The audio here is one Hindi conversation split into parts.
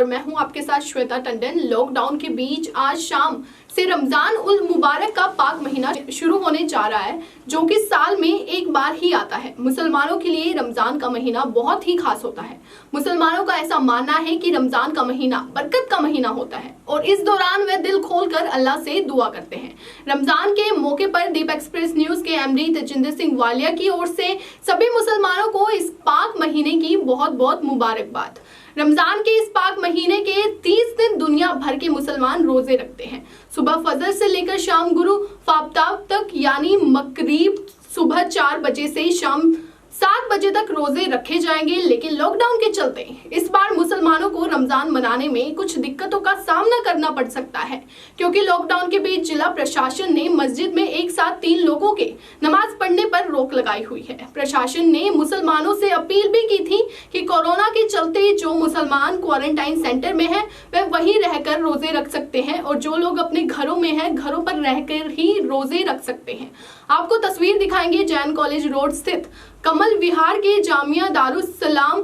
और मैं हूं आपके साथ श्वेता टंडन। लॉकडाउन के बीच आज शाम से रमजान उल मुबारक का पाक महीना शुरू होने जा रहा है, जो कि साल में एक बार ही आता है। मुसलमानों के लिए रमजान का महीना बहुत ही खास होता है। मुसलमानों का ऐसा मानना है कि रमजान का महीना बरकत का महीना होता है और इस दौरान वे दिल खोलकर अल्लाह से दुआ करते हैं। रमजान के मौके पर दीप एक्सप्रेस न्यूज के एमडी तजिंदर सिंह वालिया की ओर से सभी मुसलमानों को इस पाक महीने की बहुत बहुत मुबारकबाद। रमजान के इस पाक महीने के 30 दिन दुनिया भर के मुसलमान रोजे रखते हैं। सुबह फजर से लेकर शाम गुरु फाफ्ताब तक, यानी मगरिब सुबह 4 बजे से शाम 7 बजे तक रोजे रखे जाएंगे। लेकिन लॉकडाउन के चलते इस बार मुसलमानों को रमजान मनाने में कुछ दिक्कतों का सामना करना पड़ सकता है, क्योंकि लॉकडाउन के बीच जिला प्रशासन ने मस्जिद में एक साथ 3 लोगों के नमाज पढ़ने पर रोक लगाई हुई है। प्रशासन ने मुसलमानों से अपील भी की थी कि कोरोना के चलते जो मुसलमान क्वारंटाइन सेंटर में है वह वहीं रहकर रोजे रख सकते हैं और जो लोग अपने घरों में हैं घरों पर रहकर ही रोजे रख सकते हैं। आपको तस्वीर दिखाएंगे जैन कॉलेज रोड स्थित कमल विहार के जामिया दारुस्सलाम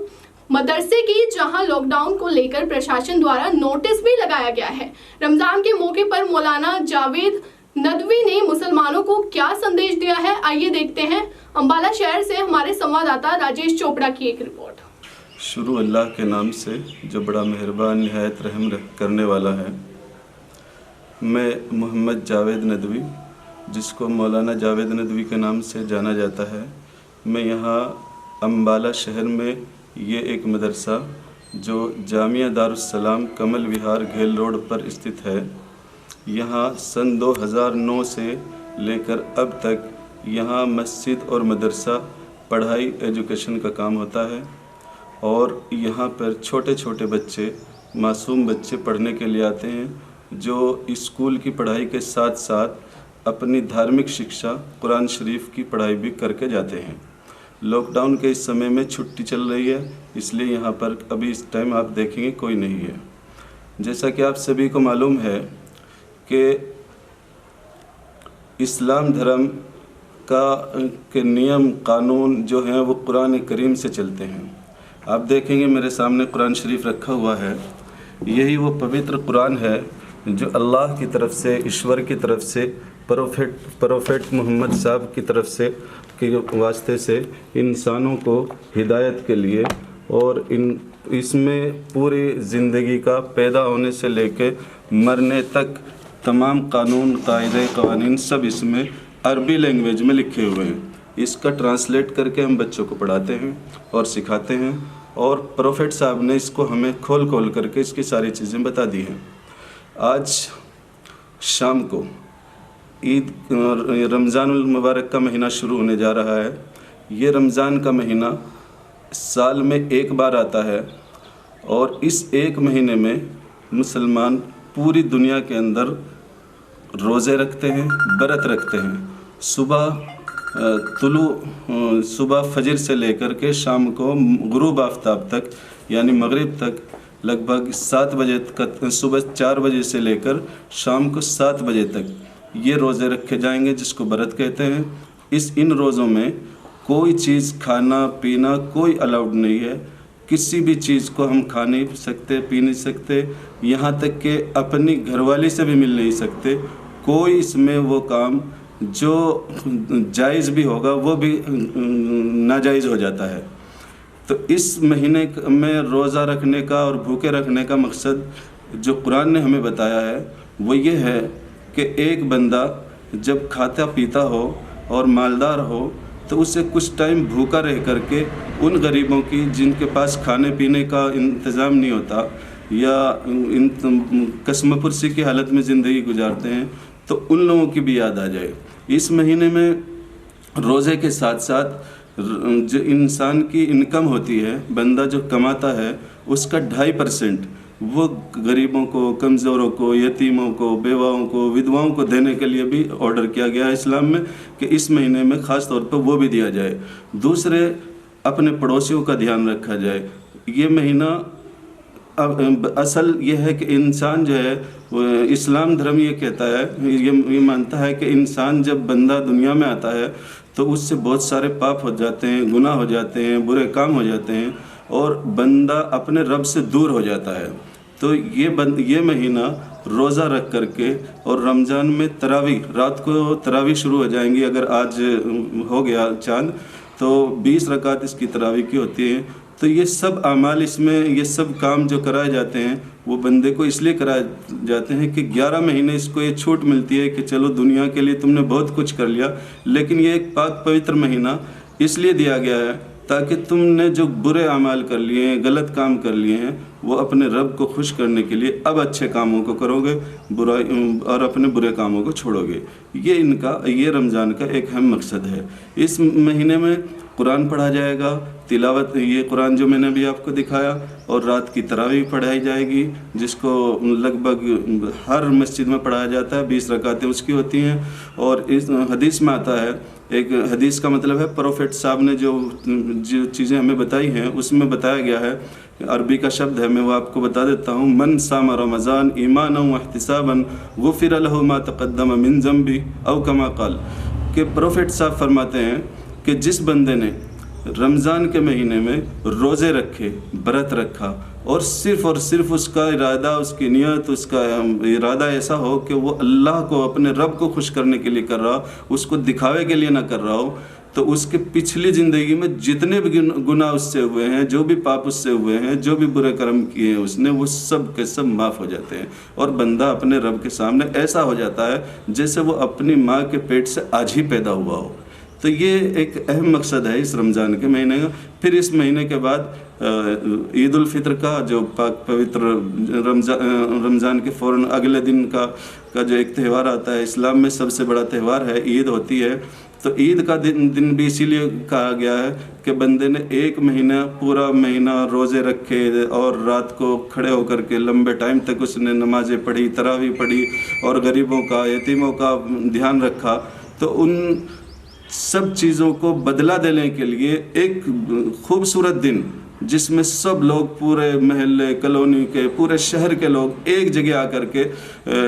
मदरसे की, जहां लॉकडाउन को लेकर प्रशासन द्वारा नोटिस भी लगाया गया है। रमजान के मौके पर मौलाना जावेद नदवी ने मुसलमानों को क्या संदेश दिया है, आइए देखते हैं। अंबाला शहर से हमारे संवाददाता राजेश चोपड़ा की एक रिपोर्ट। शुरू अल्लाह के नाम से जो बड़ा मेहरबान निहायत रहम करने वाला है। मैं मोहम्मद जावेद नदवी, जिसको मौलाना जावेद नदवी के नाम से जाना जाता है, मैं यहाँ अंबाला शहर में ये एक मदरसा जो जामिया दारुस्सलाम कमल विहार घेल रोड पर स्थित है, यहाँ सन 2009 से लेकर अब तक यहाँ मस्जिद और मदरसा पढ़ाई एजुकेशन का काम होता है और यहाँ पर छोटे छोटे बच्चे, मासूम बच्चे पढ़ने के लिए आते हैं, जो स्कूल की पढ़ाई के साथ साथ अपनी धार्मिक शिक्षा कुरान शरीफ की पढ़ाई भी करके जाते हैं। लॉकडाउन के इस समय में छुट्टी चल रही है, इसलिए यहाँ पर अभी इस टाइम आप देखेंगे कोई नहीं है। जैसा कि आप सभी को मालूम है कि इस्लाम धर्म के नियम कानून जो हैं वो कुरान करीम से चलते हैं। आप देखेंगे मेरे सामने कुरान शरीफ रखा हुआ है, यही वो पवित्र कुरान है जो अल्लाह की तरफ से, ईश्वर की तरफ से, प्रोफेट मोहम्मद साहब की तरफ से के वास्ते से इंसानों को हिदायत के लिए और इसमें पूरी ज़िंदगी का पैदा होने से लेके मरने तक तमाम कानून, कायदे, कवानीन सब इसमें अरबी लैंग्वेज में लिखे हुए हैं। इसका ट्रांसलेट करके हम बच्चों को पढ़ाते हैं और सिखाते हैं और प्रोफेट साहब ने इसको हमें खोल करके इसकी सारी चीज़ें बता दी हैं। आज शाम को ईद रमज़ानुल मुबारक का महीना शुरू होने जा रहा है। ये रमज़ान का महीना साल में एक बार आता है और इस एक महीने में मुसलमान पूरी दुनिया के अंदर रोज़े रखते हैं, व्रत रखते हैं। सुबह फजर से लेकर के शाम को गुरूब आफ्ताब तक, यानी मगरिब तक लगभग 7 बजे तक, सुबह 4 बजे से लेकर शाम को 7 बजे तक ये रोज़े रखे जाएंगे, जिसको व्रत कहते हैं। इन रोज़ों में कोई चीज़ खाना पीना कोई अलाउड नहीं है। किसी भी चीज़ को हम खा नहीं सकते, पी नहीं सकते, यहाँ तक कि अपनी घरवाली से भी मिल नहीं सकते। कोई इसमें वो काम जो जायज़ भी होगा वो भी नाजायज़ हो जाता है। तो इस महीने में रोज़ा रखने का और भूखे रखने का मकसद जो कुरान ने हमें बताया है वो ये है कि एक बंदा जब खाता पीता हो और मालदार हो तो उसे कुछ टाइम भूखा रह करके उन गरीबों की जिनके पास खाने पीने का इंतज़ाम नहीं होता या कसमपुरसी की हालत में ज़िंदगी गुजारते हैं, तो उन लोगों की भी याद आ जाए। इस महीने में रोज़े के साथ साथ जो इंसान की इनकम होती है, बंदा जो कमाता है उसका 2.5% वो गरीबों को, कमज़ोरों को, यतीमों को, बेवाओं को, विधवाओं को देने के लिए भी ऑर्डर किया गया है इस्लाम में कि इस महीने में ख़ास तौर पर वो भी दिया जाए। दूसरे, अपने पड़ोसियों का ध्यान रखा जाए। ये महीना अब असल ये है कि इंसान जो है वो इस्लाम धर्म ये कहता है, ये मानता है कि इंसान जब बंदा दुनिया में आता है तो उससे बहुत सारे पाप हो जाते हैं, गुनाह हो जाते हैं, बुरे काम हो जाते हैं और बंदा अपने रब से दूर हो जाता है। तो ये महीना रोज़ा रख करके और रमज़ान में तरावी, रात को तरावी शुरू हो जाएंगी। अगर आज हो गया चांद तो 20 रकात इसकी तरावी की होती है। तो ये सब अमाल, इसमें ये सब काम जो कराए जाते हैं वो बंदे को इसलिए कराए जाते हैं कि 11 महीने इसको ये छूट मिलती है कि चलो दुनिया के लिए तुमने बहुत कुछ कर लिया, लेकिन ये एक पाक पवित्र महीना इसलिए दिया गया है ताकि तुमने जो बुरे अमाल कर लिए हैं, गलत काम कर लिए हैं, वो अपने रब को खुश करने के लिए अब अच्छे कामों को करोगे, बुराई और अपने बुरे कामों को छोड़ोगे। ये रमज़ान का एक अहम मकसद है। इस महीने में कुरान पढ़ा जाएगा, तिलावत, ये कुरान जो मैंने भी आपको दिखाया, और रात की तरावी पढ़ाई जाएगी जिसको लगभग हर मस्जिद में पढ़ाया जाता है। 20 रकातें उसकी होती हैं। और इस हदीस में आता है, एक हदीस का मतलब है प्रोफेट साहब ने जो चीज़ें हमें बताई हैं उसमें बताया गया है, अरबी का शब्द है, मैं वो आपको बता देता हूँ। मन साम रमज़ान ईमानन व इहतिसाबन गुफ़िर लहु मा तक़द्दम मिन ज़ंबी औ कमा क़ाल, कि प्रोफेट साहब फरमाते हैं कि जिस बंदे ने रमज़ान के महीने में रोज़े रखे, व्रत रखा, और सिर्फ उसका इरादा, उसकी नियत, उसका इरादा ऐसा हो कि वो अल्लाह को, अपने रब को खुश करने के लिए कर रहा हो, उसको दिखावे के लिए ना कर रहा हो, तो उसके पिछली ज़िंदगी में जितने भी गुनाह उससे हुए हैं, जो भी पाप उससे हुए हैं, जो भी बुरे कर्म किए हैं उसने, वो सब के सब माफ़ हो जाते हैं। और बंदा अपने रब के सामने ऐसा हो जाता है जैसे वो अपनी माँ के पेट से आज ही पैदा हुआ हो। तो ये एक अहम मकसद है इस रमज़ान के महीने का। फिर इस महीने के बाद ईद उल फित्र का जो पाक पवित्र रमज़ान के फ़ौरन अगले दिन का जो एक त्यौहार आता है, इस्लाम में सबसे बड़ा त्यौहार है, ईद होती है। तो ईद का दिन भी इसीलिए कहा गया है कि बंदे ने एक महीना, पूरा महीना रोज़े रखे और रात को खड़े होकर के लंबे टाइम तक उसने नमाज़ें पढ़ी, तरावी पढ़ी और गरीबों का, यतीमों का ध्यान रखा। तो उन सब चीज़ों को बदला देने के लिए एक खूबसूरत दिन, जिसमें सब लोग, पूरे महल्ले, कॉलोनी के, पूरे शहर के लोग एक जगह आकर के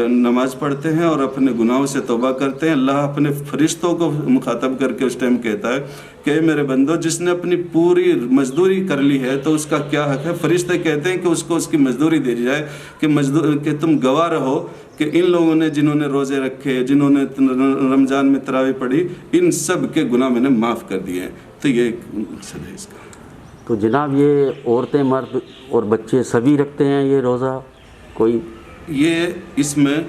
नमाज़ पढ़ते हैं और अपने गुनाहों से तौबा करते हैं। अल्लाह अपने फरिश्तों को मुखातब करके उस टाइम कहता है कि मेरे बंदो, जिसने अपनी पूरी मजदूरी कर ली है तो उसका क्या हक है। फरिश्ते कहते हैं कि उसको उसकी मजदूरी दी जाए, कि तुम गवाह रहो कि इन लोगों ने, जिन्होंने रोज़े रखे, जिन्होंने रमज़ान में तरावी पढ़ी, इन सब के गुनाह मैंने माफ़ कर दिए हैं। तो ये एक मकसद है इसका। तो जनाब, ये औरतें, मर्द और बच्चे सभी रखते हैं ये रोज़ा? कोई इसमें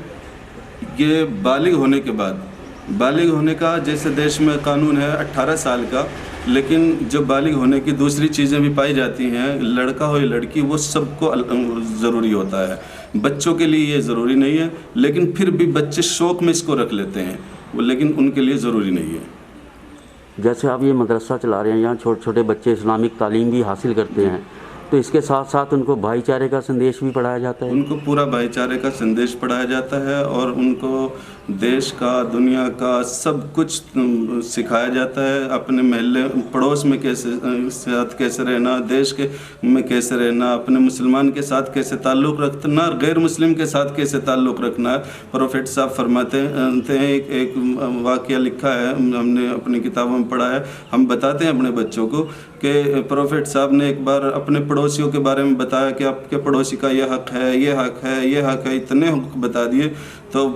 ये बालिग होने के बाद, बालिग होने का जैसे देश में कानून है 18 साल का, लेकिन जो बालिग होने की दूसरी चीज़ें भी पाई जाती हैं, लड़का हो या लड़की, वो सबको ज़रूरी होता है। बच्चों के लिए ये ज़रूरी नहीं है, लेकिन फिर भी बच्चे शौक़ में इसको रख लेते हैं, वो लेकिन उनके लिए ज़रूरी नहीं है। जैसे आप ये मदरसा चला रहे हैं, यहाँ छोटे छोटे बच्चे इस्लामिक तालीम भी हासिल करते हैं, तो इसके साथ साथ उनको भाईचारे का संदेश भी पढ़ाया जाता है? उनको पूरा भाईचारे का संदेश पढ़ाया जाता है और उनको देश का, दुनिया का सब कुछ सिखाया जाता है। अपने महल्ले पड़ोस में कैसे रहना, देश के में कैसे रहना, अपने मुसलमान के साथ कैसे ताल्लुक़ रखना, गैर मुस्लिम के साथ कैसे ताल्लुक़ रखना है। प्रोफेट साहब फरमाते हैं, एक वाक़या लिखा है, हमने अपनी किताबों में पढ़ा है, हम बताते हैं अपने बच्चों को कि प्रोफेट साहब ने एक बार अपने पड़ोसियों के बारे में बताया कि आपके पड़ोसी का ये हक़ है, ये हक़ है, ये हक़ है, इतने हक़ बता दिए। तो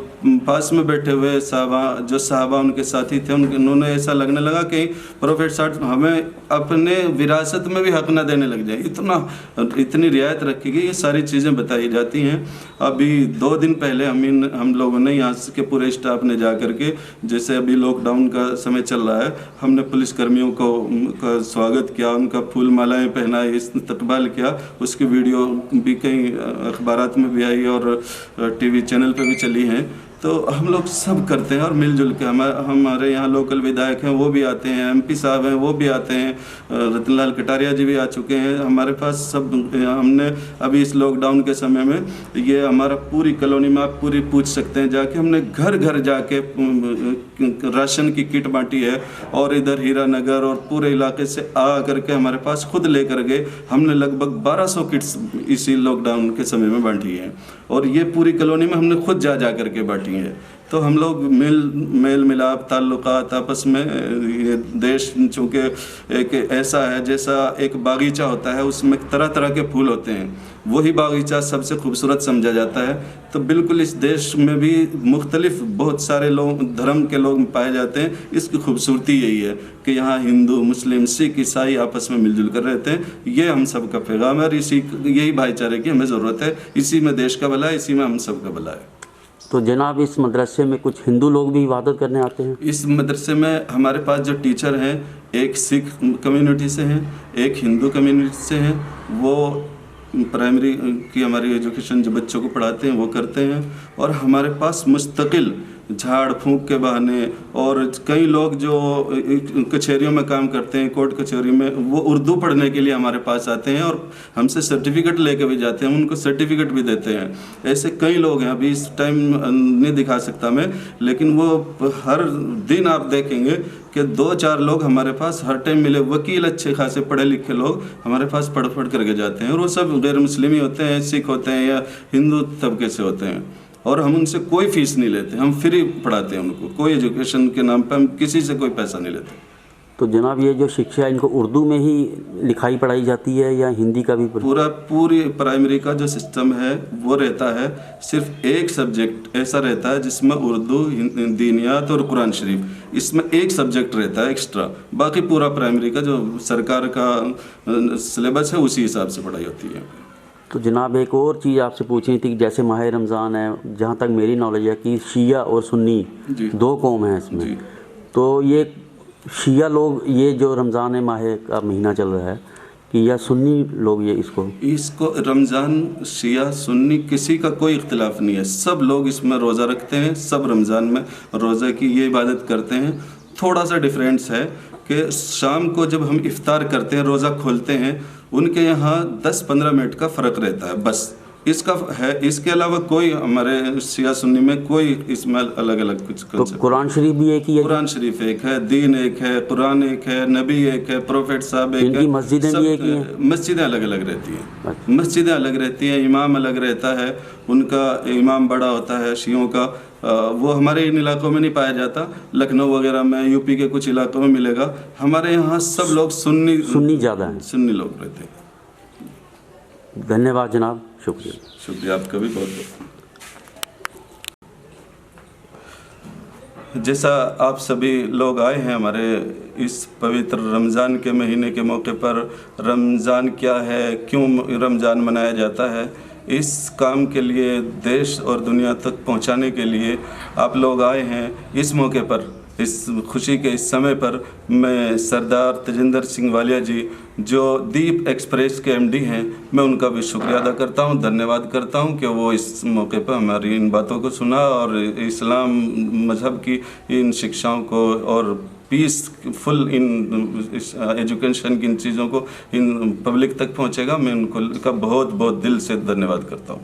पास में बैठे हुए साहबा उनके साथी थे, उन्होंने ऐसा लगने लगा कि प्रोफेट साहब हमें अपने विरासत में भी हक़ ना देने लग जाए, इतनी रियायत रखी गई। ये सारी चीज़ें बताई जाती हैं। अभी 2 दिन पहले हम लोगों ने यहाँ के पूरे स्टाफ ने जा कर के, जैसे अभी लॉकडाउन का समय चल रहा है, हमने पुलिसकर्मियों का स्वागत किया, उनका फूल मालाएँ पहनाई, इस्तकबाल किया। उसकी वीडियो भी कई अखबारात में भी आई और टीवी चैनल पे भी चली हैं। तो हम लोग सब करते हैं और मिलजुल के, हमारे यहाँ लोकल विधायक हैं वो भी आते हैं, MP साहब हैं वो भी आते हैं, रतनलाल कटारिया जी भी आ चुके हैं हमारे पास। सब हमने अभी इस लॉकडाउन के समय में, ये हमारा पूरी कॉलोनी में आप पूरी पूछ सकते हैं जाके, हमने घर घर जाके राशन की किट बांटी है और इधर हीरा नगर और पूरे इलाके से आ करके हमारे पास खुद लेकर गए। हमने लगभग 1200 किट्स इसी लॉकडाउन के समय में बांटी हैं और ये पूरी कॉलोनी में हमने खुद जा करके बांटी है। तो तो हम लोग मेल मिलाप ताल्लुकात आपस में, ये देश चूँकि एक ऐसा है जैसा एक बागीचा होता है, उसमें तरह तरह के फूल होते हैं, वही बागीचा सबसे खूबसूरत समझा जाता है। तो बिल्कुल इस देश में भी मुख्तलिफ बहुत सारे लोग, धर्म के लोग पाए जाते हैं। इसकी खूबसूरती यही है कि यहाँ हिंदू, मुस्लिम, सिख, ईसाई आपस में मिलजुल कर रहते हैं। ये हम सब का पैगाम है और यही भाईचारे की हमें ज़रूरत है। इसी में देश का भला है, इसी में हम सब का भला है। तो जनाब, इस मदरसे में कुछ हिंदू लोग भी इबादत करने आते हैं? इस मदरसे में हमारे पास जो टीचर हैं, एक सिख कम्युनिटी से हैं, एक हिंदू कम्युनिटी से हैं। वो प्राइमरी की हमारी एजुकेशन जो बच्चों को पढ़ाते हैं वो करते हैं। और हमारे पास मुस्तकिल झाड़ फूंक के बहाने, और कई लोग जो कचहरियों में काम करते हैं, कोर्ट कचहरी में, वो उर्दू पढ़ने के लिए हमारे पास आते हैं और हमसे सर्टिफिकेट लेके भी जाते हैं, उनको सर्टिफिकेट भी देते हैं। ऐसे कई लोग हैं, अभी इस टाइम नहीं दिखा सकता मैं, लेकिन वो हर दिन आप देखेंगे कि 2-4 लोग हमारे पास हर टाइम मिले। वकील अच्छे खासे पढ़े लिखे लोग हमारे पास पढ़ करके जाते हैं, और वो सब गैर मुस्लिम ही होते हैं, सिख होते हैं या हिंदू तबके से होते हैं। और हम उनसे कोई फ़ीस नहीं लेते, हम फ्री पढ़ाते हैं उनको, कोई एजुकेशन के नाम पर हम किसी से कोई पैसा नहीं लेते। तो जनाब, ये जो शिक्षा है, इनको उर्दू में ही लिखाई पढ़ाई जाती है या हिंदी का भी? पूरी प्राइमरी का जो सिस्टम है वो रहता है, सिर्फ एक सब्जेक्ट ऐसा रहता है जिसमें उर्दू, दीनियात और कुरान शरीफ, इसमें एक सब्जेक्ट रहता है एक्स्ट्रा। बाकी पूरा प्राइमरी का जो सरकार का सिलेबस है उसी हिसाब से पढ़ाई होती है। तो जनाब, एक और चीज़ आपसे पूछनी थी कि जैसे माह रमज़ान है, जहाँ तक मेरी नॉलेज है कि शिया और सुन्नी 2 कौम हैं इसमें। तो ये शिया लोग, ये जो रमज़ान माह का महीना चल रहा है, कि या सुन्नी लोग ये इसको रमज़ान शिया सुन्नी किसी का कोई इख्तिलाफ नहीं है। सब लोग इसमें रोज़ा रखते हैं, सब रमज़ान में रोज़े की ये इबादत करते हैं। थोड़ा सा डिफरेंस है कि शाम को जब हम इफ्तार करते हैं, रोज़ा खोलते हैं, उनके यहाँ 10-15 मिनट का फ़र्क रहता है, बस इसका है। इसके अलावा कोई हमारे शिया सुन्नी में कोई इसमें अलग अलग कुछ। तो कुरान शरीफ भी एक ही है? कुरान शरीफ एक है, दीन एक है, कुरान एक है, नबी एक है, प्रोफेट साहब एक है। मस्जिदें भी एक ही हैं? मस्जिदें अलग अलग रहती हैं। मस्जिदें अलग रहती हैं, इमाम अलग रहता है, उनका इमाम बड़ा होता है शियों का। वो हमारे इन इलाकों में नहीं पाया जाता, लखनऊ वगैरह में, यूपी के कुछ इलाकों में मिलेगा। हमारे यहाँ सब लोग सुन्नी ज़्यादा हैं, सुन्नी लोग रहते हैं। धन्यवाद जनाब, शुक्रिया आपका भी बहुत बहुत। जैसा आप सभी लोग आए हैं हमारे इस पवित्र रमज़ान के महीने के मौके पर, रमज़ान क्या है, क्यों रमज़ान मनाया जाता है, इस काम के लिए देश और दुनिया तक पहुंचाने के लिए आप लोग आए हैं। इस मौके पर, इस खुशी के इस समय पर, मैं सरदार तेजिंदर सिंह वालिया जी जो दीप एक्सप्रेस के एमडी हैं, मैं उनका भी शुक्रिया अदा करता हूं, धन्यवाद करता हूं कि वो इस मौके पर हमारी इन बातों को सुना और इस्लाम मज़हब की इन शिक्षाओं को और पीसफुल इन एजुकेशन की इन चीज़ों को इन पब्लिक तक पहुंचेगा। मैं उनको का बहुत बहुत दिल से धन्यवाद करता हूं।